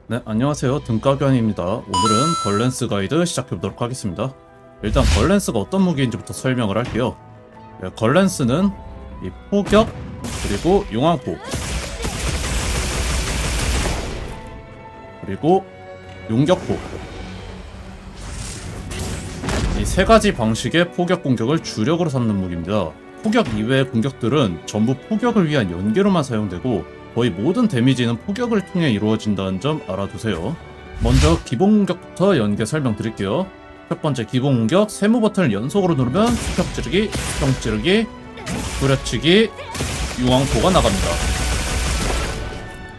네, 안녕하세요. 등가견입니다. 오늘은 벌렌스 가이드 시작해보도록 하겠습니다. 일단 벌렌스가 어떤 무기인지부터 설명을 할게요. 네, 벌렌스는 이 포격, 그리고 용왕포, 그리고 용격포, 이 세 가지 방식의 포격 공격을 주력으로 삼는 무기입니다. 포격 이외의 공격들은 전부 포격을 위한 연계로만 사용되고 거의 모든 데미지는 포격을 통해 이루어진다는 점 알아두세요. 먼저 기본 공격부터 연계 설명드릴게요. 첫 번째 기본 공격, 세모 버튼을 연속으로 누르면 수평 찌르기, 수평 찌르기, 후려치기, 용왕포가 나갑니다.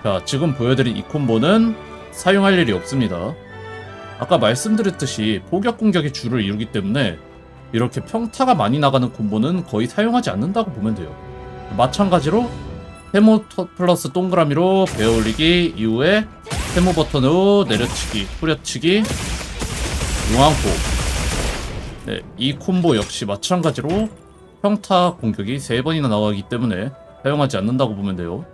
자, 지금 보여드린 이 콤보는 사용할 일이 없습니다. 아까 말씀드렸듯이 포격 공격이 주를 이루기 때문에 이렇게 평타가 많이 나가는 콤보는 거의 사용하지 않는다고 보면 돼요. 마찬가지로 세모 플러스 동그라미로 베어올리기 이후에 세모 버튼으로 내려치기, 후려치기, 용왕포. 네, 이 콤보 역시 마찬가지로 평타 공격이 3번이나 나가기 때문에 사용하지 않는다고 보면 돼요.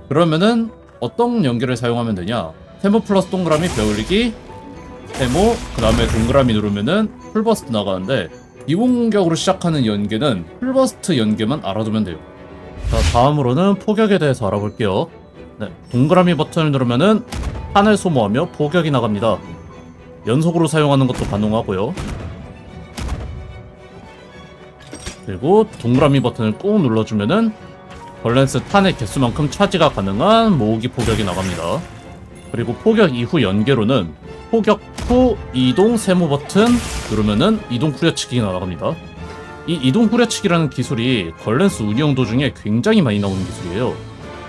그러면은 어떤 연계를 사용하면 되냐? 세모 플러스 동그라미 베어올리기, 세모, 그 다음에 동그라미 누르면은 풀버스트 나가는데 기본 공격으로 시작하는 연계는 풀버스트 연계만 알아두면 돼요. 자, 다음으로는 포격에 대해서 알아볼게요. 네, 동그라미 버튼을 누르면은 탄을 소모하며 포격이 나갑니다. 연속으로 사용하는 것도 가능하고요. 그리고 동그라미 버튼을 꾹 눌러주면은 벌렌스 탄의 개수만큼 차지가 가능한 모으기 포격이 나갑니다. 그리고 포격 이후 연계로는 포격 후 이동 세모 버튼 누르면은 이동 후려치기가 나갑니다. 이 이동 후려치기라는 기술이 벌렌스 운영 도중에 굉장히 많이 나오는 기술이에요.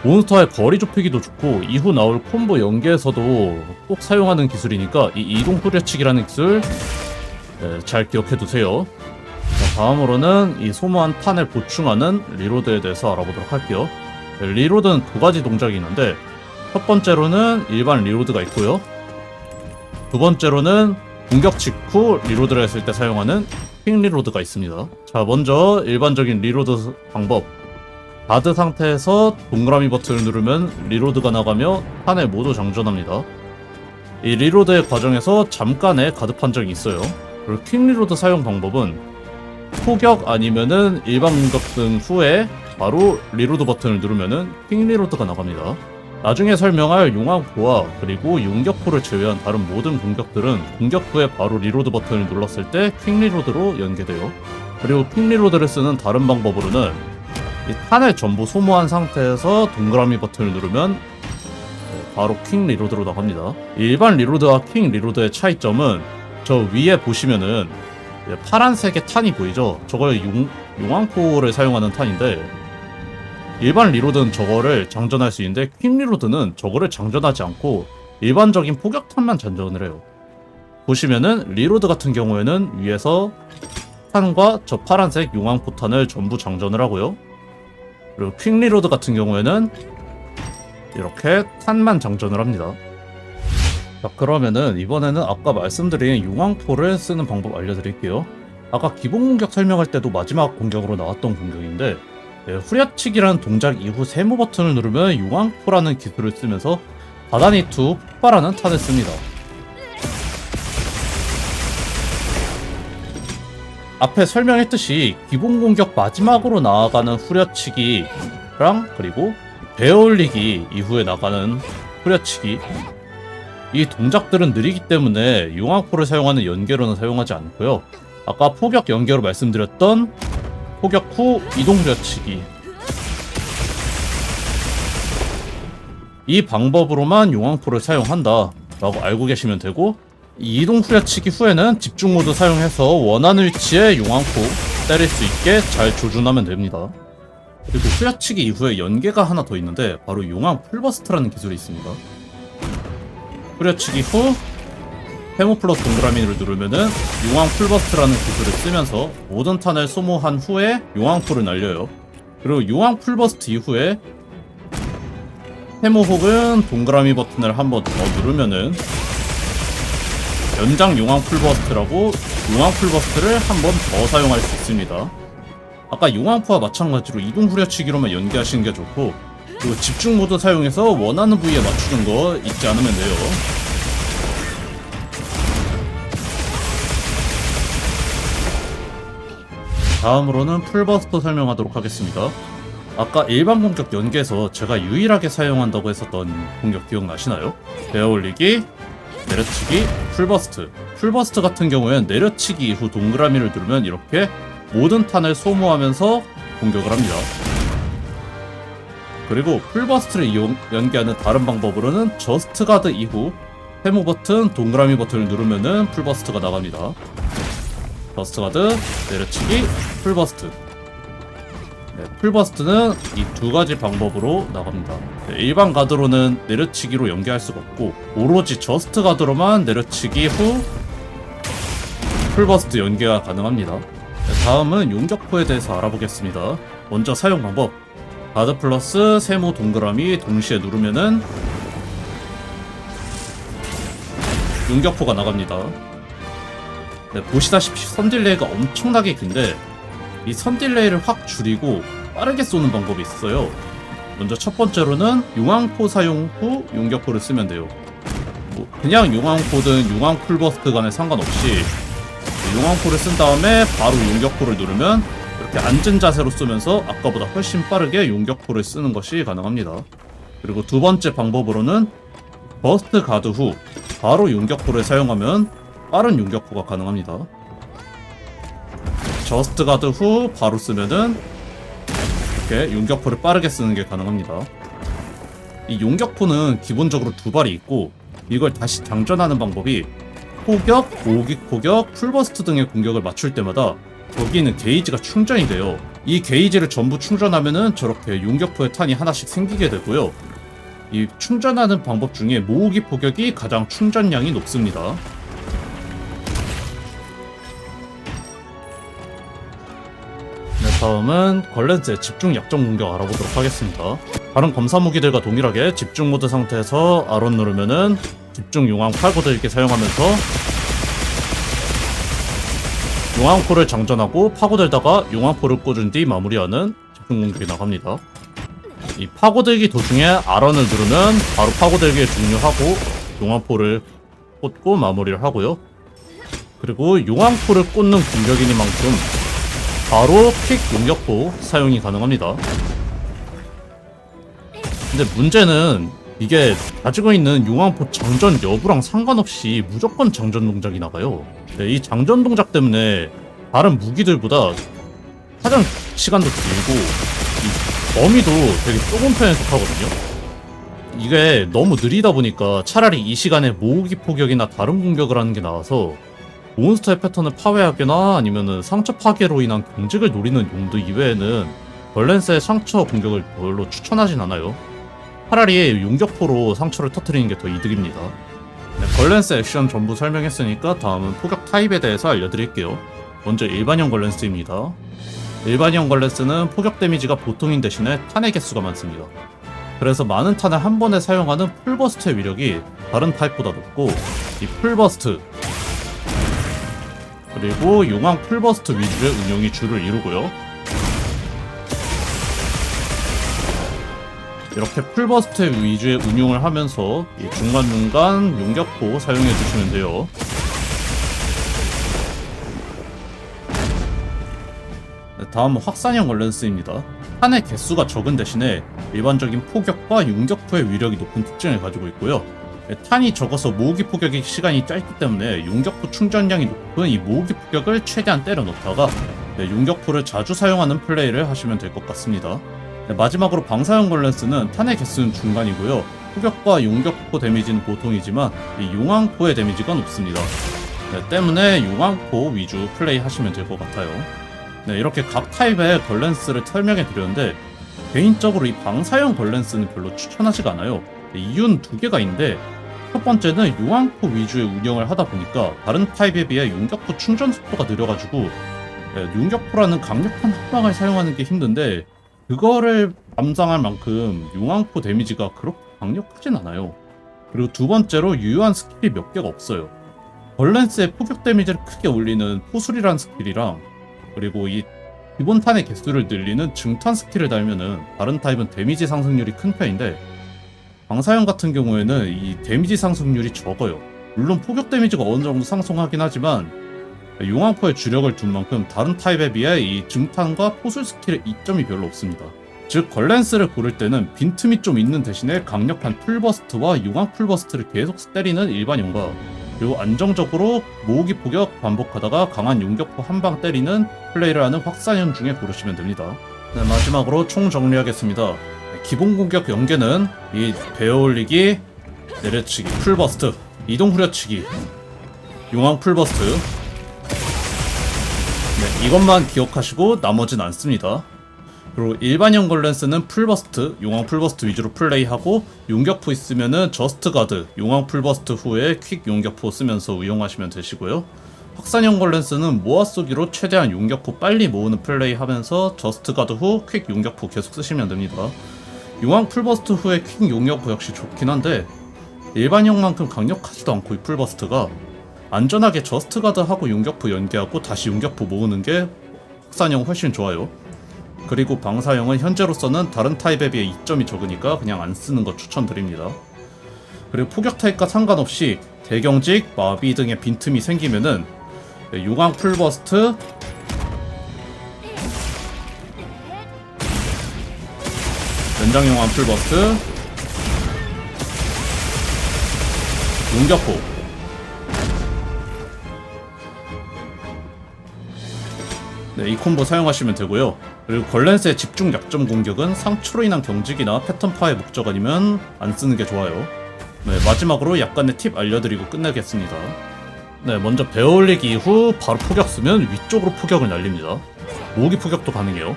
몬스터의 거리 좁히기도 좋고 이후 나올 콤보 연계에서도 꼭 사용하는 기술이니까 이 이동 후려치기라는 기술 잘 기억해두세요. 자, 다음으로는 이 소모한 탄을 보충하는 리로드에 대해서 알아보도록 할게요. 리로드는 두 가지 동작이 있는데 첫 번째로는 일반 리로드가 있고요. 두 번째로는 공격 직후 리로드를 했을 때 사용하는 퀵 리로드가 있습니다. 자, 먼저 일반적인 리로드 방법. 가드 상태에서 동그라미 버튼을 누르면 리로드가 나가며 탄을 모두 장전합니다. 이 리로드의 과정에서 잠깐의 가드 판정이 있어요. 그리고 퀵 리로드 사용 방법은 포격 아니면은 일반 공격 등 후에 바로 리로드 버튼을 누르면은 퀵 리로드가 나갑니다. 나중에 설명할 용왕포와 그리고 용격포를 제외한 다른 모든 공격들은 공격 후에 바로 리로드 버튼을 눌렀을 때 퀵 리로드로 연계돼요. 그리고 퀵 리로드를 쓰는 다른 방법으로는 이 탄을 전부 소모한 상태에서 동그라미 버튼을 누르면 바로 퀵 리로드로 나갑니다. 일반 리로드와 퀵 리로드의 차이점은 저 위에 보시면은 파란색의 탄이 보이죠? 저걸 용왕포를 사용하는 탄인데 일반 리로드는 저거를 장전할 수 있는데 퀵 리로드는 저거를 장전하지 않고 일반적인 포격탄만 장전을 해요. 보시면은 리로드 같은 경우에는 위에서 탄과 저 파란색 용왕포탄을 전부 장전을 하고요. 그리고 퀵 리로드 같은 경우에는 이렇게 탄만 장전을 합니다. 자, 그러면은 이번에는 아까 말씀드린 용왕포를 쓰는 방법 알려드릴게요. 아까 기본 공격 설명할 때도 마지막 공격으로 나왔던 공격인데 후려치기라는 동작 이후 세모 버튼을 누르면 용왕포라는 기술을 쓰면서 바다니 투 폭발하는 탄을 씁니다. 앞에 설명했듯이 기본 공격 마지막으로 나아가는 후려치기랑 그리고 베어올리기 이후에 나가는 후려치기, 이 동작들은 느리기 때문에 용왕포를 사용하는 연계로는 사용하지 않고요. 아까 포격 연계로 말씀드렸던 포격 후 이동 후려치기, 이 방법으로만 용왕포를 사용한다 라고 알고 계시면 되고, 이 이동 후려치기 후에는 집중 모드 사용해서 원하는 위치에 용왕포 때릴 수 있게 잘 조준하면 됩니다. 그리고 후려치기 이후에 연계가 하나 더 있는데 바로 용왕 풀버스트라는 기술이 있습니다. 후려치기 후 세모 플러스 동그라미를 누르면은 용왕 풀버스트라는 기술을 쓰면서 모든 탄을 소모한 후에 용왕포를 날려요. 그리고 용왕 풀버스트 이후에 세모 혹은 동그라미 버튼을 한번 더 누르면은 연장 용왕 풀버스트라고 용왕 풀버스트를 한번 더 사용할 수 있습니다. 아까 용왕포와 마찬가지로 이동 후려치기로만 연계하시는 게 좋고 그리고 집중 모드 사용해서 원하는 부위에 맞추는 거 잊지 않으면 돼요. 다음으로는 풀버스터 설명하도록 하겠습니다. 아까 일반 공격 연계에서 제가 유일하게 사용한다고 했었던 공격 기억나시나요? 베어올리기, 내려치기, 풀버스트. 풀버스트 같은 경우엔 내려치기 이후 동그라미를 누르면 이렇게 모든 탄을 소모하면서 공격을 합니다. 그리고 풀버스트를 연계하는 다른 방법으로는 저스트 가드 이후 세모 버튼, 동그라미 버튼을 누르면은 풀버스트가 나갑니다. 저스트 가드, 내려치기, 풀버스트. 네, 풀버스트는 이 두 가지 방법으로 나갑니다. 네, 일반 가드로는 내려치기로 연계할 수가 없고 오로지 저스트 가드로만 내려치기 후 풀버스트 연계가 가능합니다. 네, 다음은 용격포에 대해서 알아보겠습니다. 먼저 사용 방법. 가드 플러스 세모 동그라미 동시에 누르면은 용격포가 나갑니다. 네, 보시다시피 선 딜레이가 엄청나게 긴데 이 선 딜레이를 확 줄이고 빠르게 쏘는 방법이 있어요. 먼저 첫 번째로는 용왕포 사용 후 용격포를 쓰면 돼요. 그냥 용왕포든 용왕 풀버스트 간에 상관없이 용왕포를 쓴 다음에 바로 용격포를 누르면 이렇게 앉은 자세로 쏘면서 아까보다 훨씬 빠르게 용격포를 쓰는 것이 가능합니다. 그리고 두 번째 방법으로는 버스트 가드 후 바로 용격포를 사용하면 빠른 용격포가 가능합니다. 저스트 가드 후 바로 쓰면은 이렇게 용격포를 빠르게 쓰는 게 가능합니다. 이 용격포는 기본적으로 두 발이 있고 이걸 다시 장전하는 방법이 포격, 오기 포격, 풀버스트 등의 공격을 맞출 때마다 여기 있는 게이지가 충전이 돼요. 이 게이지를 전부 충전하면은 저렇게 용격포의 탄이 하나씩 생기게 되고요. 이 충전하는 방법 중에 모으기 포격이 가장 충전량이 높습니다. 네, 다음은 걸렌스의 집중 약점 공격 알아보도록 하겠습니다. 다른 검사 무기들과 동일하게 집중 모드 상태에서 R1 누르면은 집중 용왕 팔고들기 사용하면서 용왕포를 장전하고 파고들다가 용왕포를 꽂은 뒤 마무리하는 집중 공격이 나갑니다. 이 파고들기 도중에 R1을 누르면 바로 파고들기를 종료하고 용왕포를 꽂고 마무리를 하고요. 그리고 용왕포를 꽂는 공격이니만큼 바로 픽 용격포 사용이 가능합니다. 근데 문제는 이게 가지고 있는 용왕포 장전 여부랑 상관없이 무조건 장전 동작이 나가요. 네, 이 장전 동작 때문에 다른 무기들보다 사전 시간도 길고 이 범위도 되게 좁은 편에 속하거든요. 이게 너무 느리다 보니까 차라리 이 시간에 모으기 포격이나 다른 공격을 하는 게 나아서 몬스터의 패턴을 파괴하거나 아니면은 상처 파괴로 인한 경직을 노리는 용도 이외에는 벌렌스의 상처 공격을 별로 추천하진 않아요. 차라리 용격포로 상처를 터뜨리는 게 더 이득입니다. 네, 벌렌스 액션 전부 설명했으니까 다음은 포격 타입에 대해서 알려드릴게요. 먼저 일반형 벌렌스입니다. 일반형 벌렌스는 포격 데미지가 보통인 대신에 탄의 개수가 많습니다. 그래서 많은 탄을 한 번에 사용하는 풀버스트의 위력이 다른 타입보다 높고 이 풀버스트 그리고 용왕 풀버스트 위주의 운용이 주를 이루고요. 이렇게 풀버스트 위주의 운용을 하면서 이 중간중간 용격포 사용해 주시면 돼요. 네, 다음은 확산형 걸렌스입니다. 탄의 개수가 적은 대신에 일반적인 포격과 용격포의 위력이 높은 특징을 가지고 있고요. 네, 탄이 적어서 모으기 포격의 시간이 짧기 때문에 용격포 충전량이 높은 이 모으기 포격을 최대한 때려 넣다가 네, 용격포를 자주 사용하는 플레이를 하시면 될 것 같습니다. 네, 마지막으로 방사형 걸렌스는 탄의 개수는 중간이고요. 포격과 용격포 데미지는 보통이지만 이 용왕포의 데미지가 높습니다. 네, 때문에 용왕포 위주 플레이 하시면 될 것 같아요. 네, 이렇게 각 타입의 걸렌스를 설명해 드렸는데 개인적으로 이 방사형 걸렌스는 별로 추천하지가 않아요. 네, 이유는 두 개가 있는데 첫 번째는 용왕포 위주의 운영을 하다 보니까 다른 타입에 비해 용격포 충전 속도가 느려가지고 네, 용격포라는 강력한 합방을 사용하는 게 힘든데 그거를 감상할 만큼 용왕포 데미지가 그렇게 강력하진 않아요. 그리고 두 번째로 유효한 스킬이 몇 개가 없어요. 벌렌스의 포격 데미지를 크게 올리는 포술이라는 스킬이랑 그리고 이 기본 탄의 개수를 늘리는 증탄 스킬을 달면은 다른 타입은 데미지 상승률이 큰 편인데 방사형 같은 경우에는 이 데미지 상승률이 적어요. 물론 포격 데미지가 어느 정도 상승하긴 하지만 용왕포의 주력을 둔 만큼 다른 타입에 비해 이 증탄과 포술 스킬의 이점이 별로 없습니다. 즉 걸렌스를 고를 때는 빈틈이 좀 있는 대신에 강력한 풀버스트와 용왕 풀버스트를 계속 때리는 일반용과 그리고 안정적으로 모으기 포격 반복하다가 강한 용격포 한 방 때리는 플레이를 하는 확산형 중에 고르시면 됩니다. 네, 마지막으로 총 정리하겠습니다. 기본 공격 연계는 이 베어올리기, 내려치기, 풀버스트, 이동 후려치기, 용왕 풀버스트. 네, 이것만 기억하시고 나머진 안 씁니다. 그리고 일반형 걸렌스는 풀버스트, 용왕 풀버스트 위주로 플레이하고 용격포 있으면은 저스트 가드, 용왕 풀버스트 후에 퀵 용격포 쓰면서 운용하시면 되시고요. 확산형 걸렌스는 모아 쏘기로 최대한 용격포 빨리 모으는 플레이 하면서 저스트 가드 후 퀵 용격포 계속 쓰시면 됩니다. 용왕 풀버스트 후에 퀵 용격포 역시 좋긴 한데 일반형만큼 강력하지도 않고 이 풀버스트가 안전하게 저스트 가드 하고 용격포 연계하고 다시 용격포 모으는 게 확산형 훨씬 좋아요. 그리고 방사형은 현재로서는 다른 타입에 비해 이점이 적으니까 그냥 안 쓰는 거 추천드립니다. 그리고 포격 타입과 상관없이 대경직, 마비 등의 빈틈이 생기면은 용왕 풀버스트, 연장 용왕 풀버스트, 용격포 네, 이 콤보 사용하시면 되고요. 그리고 걸렌스의 집중 약점 공격은 상처로 인한 경직이나 패턴 파의 목적 아니면 안 쓰는 게 좋아요. 네, 마지막으로 약간의 팁 알려드리고 끝내겠습니다. 네, 먼저 베어올리기 이후 바로 포격 쓰면 위쪽으로 포격을 날립니다. 모으기 포격도 가능해요.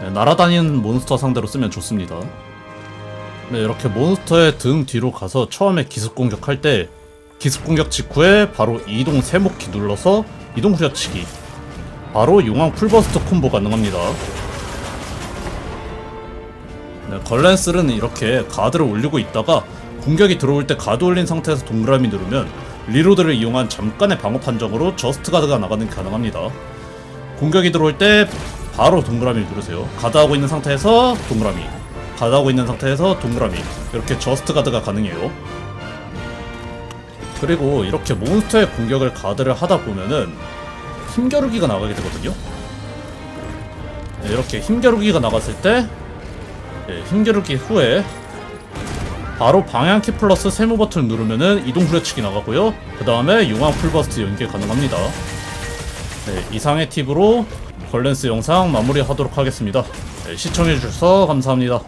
네, 날아다니는 몬스터 상대로 쓰면 좋습니다. 네, 이렇게 몬스터의 등 뒤로 가서 처음에 기습 공격할 때 기습 공격 직후에 바로 이동 세모키 눌러서 이동 후려치기, 바로 용왕 풀버스트 콤보 가능합니다. 네, 걸렌스는 이렇게 가드를 올리고 있다가 공격이 들어올 때 가드 올린 상태에서 동그라미 누르면 리로드를 이용한 잠깐의 방어 판정으로 저스트 가드가 나가는 게 가능합니다. 공격이 들어올 때 바로 동그라미 누르세요. 가드하고 있는 상태에서 동그라미, 가드하고 있는 상태에서 동그라미, 이렇게 저스트 가드가 가능해요. 그리고 이렇게 몬스터의 공격을 가드를 하다 보면은 힘겨루기가 나가게 되거든요. 네, 이렇게 힘겨루기가 나갔을 때 힘겨루기 후에 바로 방향키 플러스 세모 버튼 누르면은 이동 후려치기 나가고요. 그 다음에 용왕 풀버스트 연계 가능합니다. 네, 이상의 팁으로 걸렌스 영상 마무리하도록 하겠습니다. 네, 시청해주셔서 감사합니다.